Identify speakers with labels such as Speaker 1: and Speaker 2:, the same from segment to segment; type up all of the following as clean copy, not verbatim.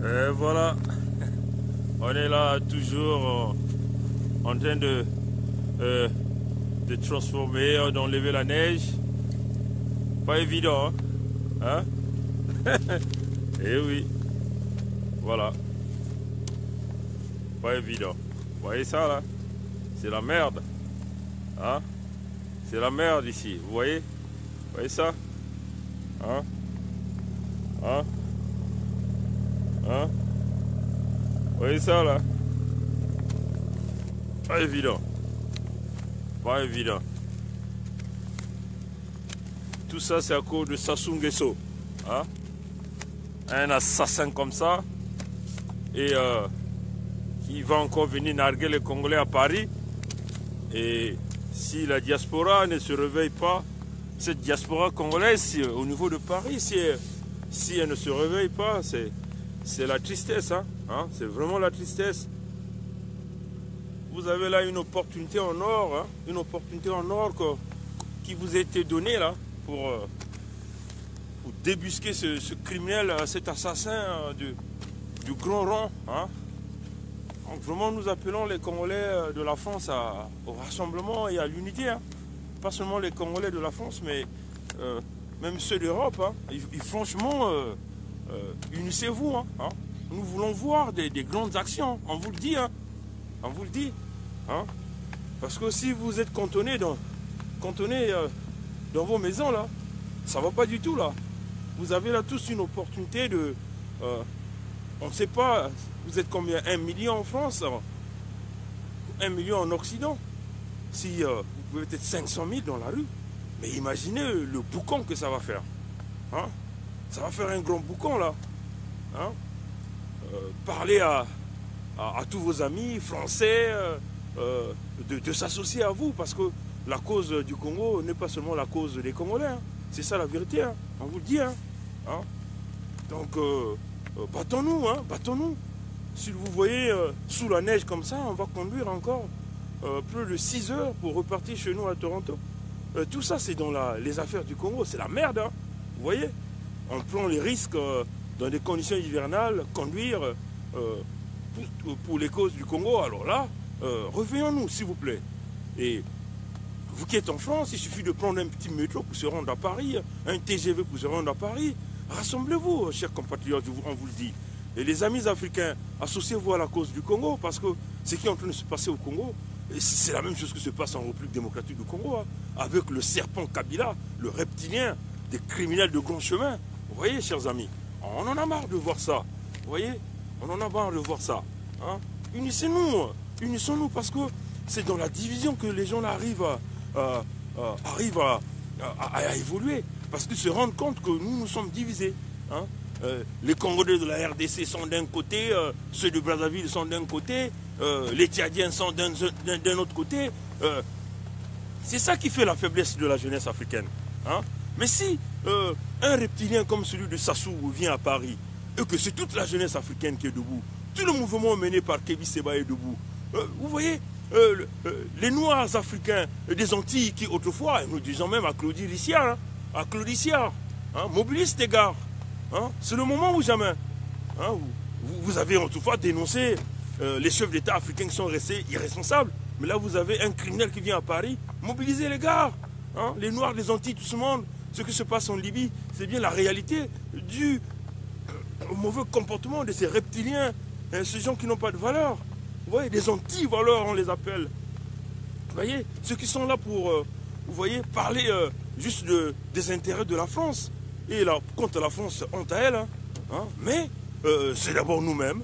Speaker 1: Et voilà, on est là toujours en train de transformer, d'enlever la neige. Pas évident, hein? Eh oui, voilà, pas évident. Vous voyez ça là? C'est la merde, hein? C'est la merde ici, vous voyez? Vous voyez ça? Hein? Hein? Hein? Vous voyez ça là? Pas évident. Pas évident. Tout ça c'est à cause de Sassou Nguesso. Hein? Un assassin comme ça. Et il va encore venir narguer les Congolais à Paris. Et si la diaspora ne se réveille pas, cette diaspora congolaise au niveau de Paris, si elle ne se réveille pas, c'est la tristesse. Hein? C'est vraiment la tristesse. Vous avez là une opportunité en or, hein? Une opportunité en or qui vous a été donnée là pour débusquer ce criminel, cet assassin du grand rang. Hein? Donc vraiment nous appelons les Congolais de la France au rassemblement et à l'unité. Hein? Pas seulement les Congolais de la France, mais même ceux d'Europe. Hein? Franchement, unissez-vous. Hein? Nous voulons voir des grandes actions, on vous le dit. Hein? On vous le dit. Hein? Parce que si vous êtes cantonné dans vos maisons, là, ça ne va pas du tout. Là. Vous avez là tous une opportunité de... on ne sait pas, vous êtes combien? 1 million en France, 1 million en Occident. Si vous pouvez être 500 000 dans la rue, mais imaginez le boucan que ça va faire. Hein? Ça va faire un grand boucan là. Hein? Parlez à tous vos amis français de s'associer à vous, parce que la cause du Congo n'est pas seulement la cause des Congolais. Hein? C'est ça la vérité, hein? On vous le dit. Hein? Donc, battons-nous, hein? Battons-nous. Si vous voyez sous la neige comme ça, on va conduire encore plus de 6 heures pour repartir chez nous à Toronto. Tout ça, c'est dans les affaires du Congo. C'est la merde, hein? Vous voyez? On prend les risques dans des conditions hivernales, conduire pour les causes du Congo. Alors là, revenons-nous, s'il vous plaît. Et vous qui êtes en France, il suffit de prendre un petit métro pour se rendre à Paris, un TGV pour se rendre à Paris. Rassemblez-vous, chers compatriotes, on vous le dit. Et les amis africains, associez-vous à la cause du Congo, parce que ce qui est en train de se passer au Congo, c'est la même chose qui se passe en République démocratique du Congo, hein, avec le serpent Kabila, le reptilien, des criminels de grand chemin. Vous voyez, chers amis, on en a marre de voir ça. Vous voyez, on en a marre de voir ça. Hein. Unissons-nous, parce que c'est dans la division que les gens là arrivent à évoluer, parce qu'ils se rendent compte que nous sommes divisés. Hein. Les Congolais de la RDC sont d'un côté, ceux de Brazzaville sont d'un côté, les Tchadiens sont d'un autre côté. C'est ça qui fait la faiblesse de la jeunesse africaine. Hein. Mais si un reptilien comme celui de Sassou vient à Paris, et que c'est toute la jeunesse africaine qui est debout, tout le mouvement mené par Kébi Seba est debout, vous voyez, les Noirs africains des Antilles qui autrefois, nous disons même à Claudie Rissiard, mobilisent tes gars. Hein? C'est le moment ou jamais. Hein? Vous avez autrefois dénoncé les chefs d'État africains qui sont restés irresponsables. Mais là, vous avez un criminel qui vient à Paris. Mobilisez les gars. Hein? Les Noirs des Antilles, tout ce monde. Ce qui se passe en Libye, c'est bien la réalité due au mauvais comportement de ces reptiliens. Hein? Ces gens qui n'ont pas de valeur. Vous voyez, des anti-valeurs, on les appelle. Vous voyez, ceux qui sont là pour, vous voyez, parler juste des intérêts de la France. Et là, contre la France, honte à elle. Hein? Mais c'est d'abord nous-mêmes.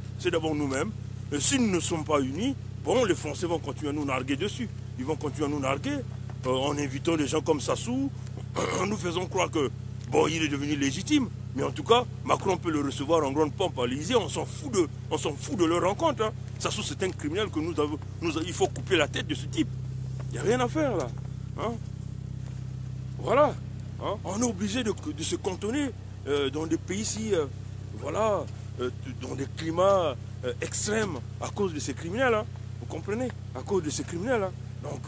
Speaker 1: Si nous ne sommes pas unis, bon, les Français vont continuer à nous narguer dessus. Ils vont continuer à nous narguer en invitant des gens comme Sassou, en nous faisant croire que, bon, il est devenu légitime. Mais en tout cas, Macron peut le recevoir en grande pompe à l'Élysée. On s'en fout de leur rencontre. Hein? Sassou, c'est un criminel que il faut couper la tête de ce type. Il n'y a rien à faire là. Hein? Voilà. Hein? On est obligé de se cantonner dans des pays ici, dans des climats extrêmes à cause de ces criminels. Hein? Vous comprenez? À cause de ces criminels. Hein? Donc,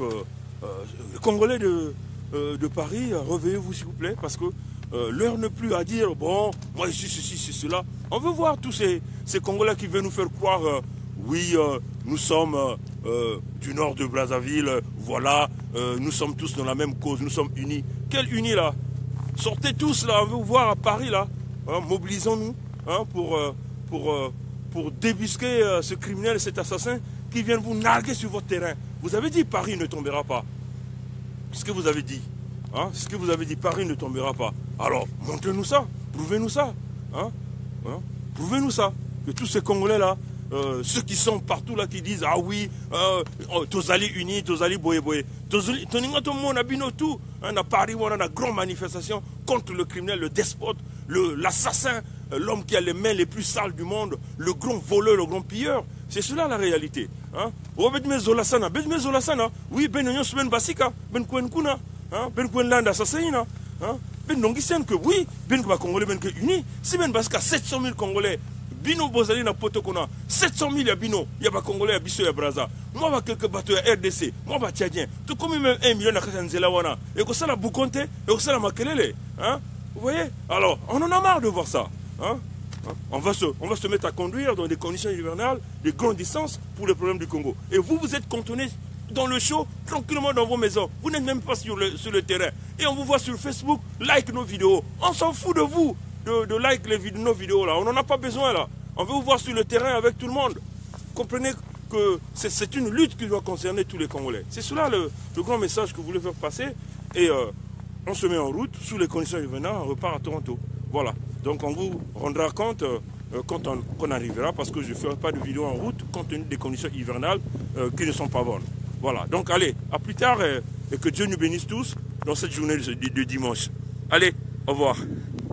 Speaker 1: les Congolais de Paris, réveillez-vous s'il vous plaît, parce que l'heure n'est plus à dire, bon, moi ici, ceci, c'est cela. On veut voir tous ces Congolais qui veulent nous faire croire, oui, nous sommes du nord de Brazzaville, voilà, nous sommes tous dans la même cause, nous sommes unis. Quels unis là? Sortez tous là, on veut vous voir à Paris là, hein, mobilisons-nous hein, pour débusquer ce criminel, cet assassin qui vient vous narguer sur votre terrain. Vous avez dit Paris ne tombera pas. C'est ce que vous avez dit. Hein? C'est ce que vous avez dit, Paris ne tombera pas. Alors, montrez-nous ça, prouvez-nous ça. Hein? Hein? Prouvez-nous ça. Que tous ces Congolais-là, ceux qui sont partout là, qui disent, ah oui, Tozali unis, Tozali boye boye. Toninga tout le monde a bino tout. À Paris, on a une grande manifestation contre le criminel, le despote, l'assassin, l'homme qui a les mains les plus sales du monde, le grand voleur, le grand pilleur. C'est cela la réalité. Hein? Oui, ben yon ben basika, ben kwen kuna, ben kwen landa assassina, ben nongisian que oui, ben kwa Congolais ben que unis. Si ben basika 700 000 Congolais, bino bozali na poto kona, 700 000 ya bino, ya ba Congolais ya biso ya Braza. Moi ba quelques bateaux ya RDC, moi ba Tchadien, tout comme même 1 million na kasanzela wana. Et que ça la boukonte, et que ça la makelele, hein? Vous voyez? Alors, on en a marre de voir ça, hein? On va se mettre à conduire dans des conditions hivernales, de grandes distances pour le problème du Congo. Et vous, vous êtes cantonnés dans le show, tranquillement dans vos maisons. Vous n'êtes même pas sur le terrain. Et on vous voit sur Facebook, like nos vidéos. On s'en fout de vous, de like nos vidéos là. On n'en a pas besoin là. On veut vous voir sur le terrain avec tout le monde. Comprenez que c'est une lutte qui doit concerner tous les Congolais. C'est cela le grand message que vous voulez faire passer. Et on se met en route, sous les conditions hivernales, on repart à Toronto. Voilà. Donc on vous rendra compte quand on arrivera, parce que je ne ferai pas de vidéo en route compte tenu des conditions hivernales qui ne sont pas bonnes. Voilà, donc allez, à plus tard et que Dieu nous bénisse tous dans cette journée de dimanche. Allez, au revoir.